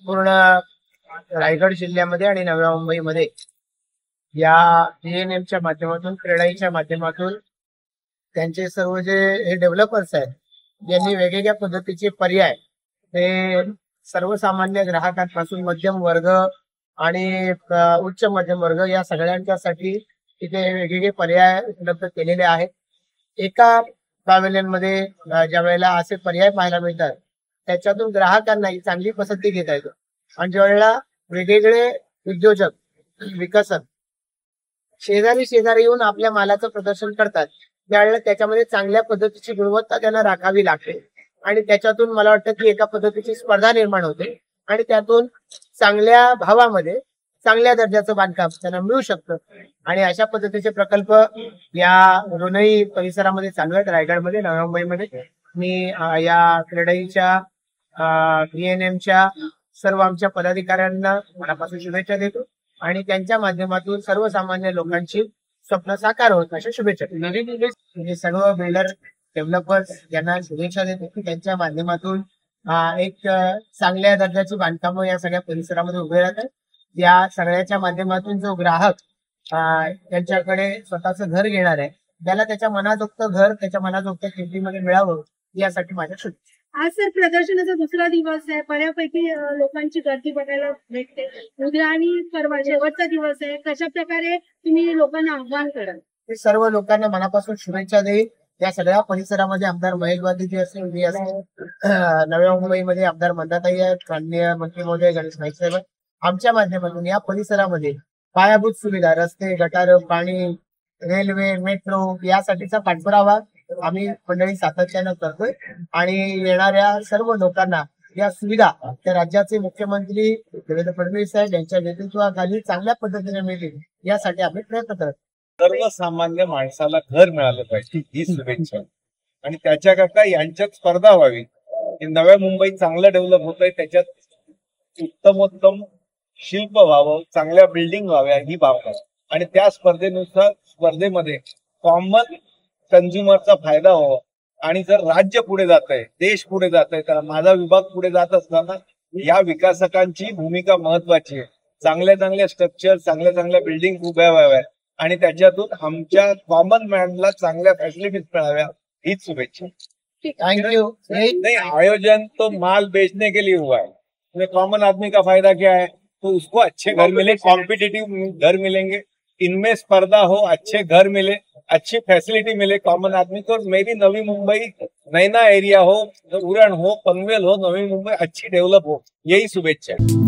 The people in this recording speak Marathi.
संपूर्ण रायगड जिल्ह्यामध्ये आणि नव्या मुंबईमध्ये या DNMच्या माध्यमातून, क्रेडाईच्या माध्यमातून त्यांचे सर्व जे हे डेव्हलपर्स आहेत, यांनी वेगवेगळ्या पद्धतीचे पर्याय हे सर्वसामान्य ग्राहकांपासून मध्यम वर्ग आणि उच्च मध्यम वर्ग या सगळ्यांच्यासाठी तिथे वेगवेगळे पर्याय उपलब्ध केलेले आहेत. एका पॅव्हेलियनमध्ये ज्या वेळेला असे पर्याय पाहायला मिळतात, त्याच्यातून ग्राहकांना चांगली पसंती घेता येते. आणि ज्या वेळेला वेगवेगळे उद्योजक, विकसक शेजारी येऊन आपल्या मालाचं प्रदर्शन करतात, त्यावेळेला त्याच्यामध्ये चांगल्या पद्धतीची गुणवत्ता त्यांना राखावी लागते आणि त्याच्यातून मला वाटतं की एका पद्धतीची स्पर्धा निर्माण होते आणि त्यातून चांगल्या भावामध्ये चांगल्या दर्जाचं बांधकाम त्यांना मिळू शकतं. आणि अशा पद्धतीचे प्रकल्प या रोनई परिसरामध्ये चालू आहेत, रायगडमध्ये, नव्या मुंबईमध्ये. मी या क्रेडाईच्या DNMच्या सर्व आमच्या पदाधिकाऱ्यांना मनापासून शुभेच्छा देतो आणि त्यांच्या माध्यमातून सर्वसामान्य लोकांची स्वप्न साकार होत अशा शुभेच्छा. नवीन सर्व बिल्डर, डेव्हलपर्स यांना शुभेच्छा देतो की त्यांच्या माध्यमातून एक चांगल्या दर्जाची बांधकामं या सगळ्या परिसरामध्ये उभे राहतात. या सगळ्याच्या माध्यमातून जो ग्राहक त्यांच्याकडे स्वतःचं घर घेणार आहे, त्याला त्याच्या मनाजोगतं घर त्याच्या मनाजोगत्या किमतीमध्ये मिळावं यासाठी माझ्या शुभेच्छा. आज सर प्रदर्शनाचा दुसरा दिवस आहे, बऱ्यापैकी लोकांची गर्दी बघायला भेटते. उद्या आणि परवा शेवटचा दिवस आहे, कशा प्रकारे तुम्ही लोकांना आव्हान कराल? मी सर्व लोकांना मनापासून शुभेच्छा देईल. या सगळ्या परिसरामध्ये आमदार महेश बांदेजी असतील, मी असेल, नव्या मुंबईमध्ये आमदार मंदाताई आहेत, माननीय मंत्री महोदय गणेश नाईक साहेब, आमच्या माध्यमातून या परिसरामध्ये पायाभूत सुविधा, रस्ते, गटार, पाणी, रेल्वे, मेट्रो यासाठीचा पाठपुरावा आम्ही मंडळी सातत्यानं करतोय आणि येणाऱ्या सर्व लोकांना या सुविधा त्या राज्याचे मुख्यमंत्री देवेंद्र फडणवीस साहेब यांच्या नेतृत्वाखाली चांगल्या पद्धतीने मिळतील यासाठी आम्ही प्रयत्न करतो. सर्वसामान्य माणसाला घर मिळालं पाहिजे ही शुभेच्छा आणि त्याच्याकरता यांच्यात स्पर्धा व्हावी. नव्या मुंबई चांगलं डेव्हलप होत आहे, त्याच्यात उत्तमोत्तम शिल्प व्हावं, चांगल्या बिल्डिंग व्हाव्या ही भावना आणि त्या स्पर्धेमध्ये कॉमन कंझ्युमरचा फायदा व्हावा. आणि जर राज्य पुढे जात आहे, देश पुढे जात आहे, तर माझा विभाग पुढे जात असताना या विकासकांची भूमिका महत्वाची आहे. चांगल्या स्ट्रक्चर, चांगल्या बिल्डिंग उभ्या व्हाव्या आणि त्याच्यातून आमच्या कॉमन मॅनला चांगल्या फॅसिलिटीज मिळाव्या हीच शुभेच्छा. थैंक नहीं, आयोजन तो माल बेचने के लिए हुआ है. कॉमन आदमी का फायदा क्या है? तो उसको अच्छे घर मिले, कॉम्पिटिटिव घर मिलेंगे, इनमें स्पर्धा हो, अच्छे घर मिले, अच्छी फैसिलिटी मिले कॉमन आदमी को. मेरी नवी मुंबई नैना एरिया हो, उरण हो, पनवेल हो, नवी मुंबई अच्छी डेवलप हो, यही शुभेच्छा है.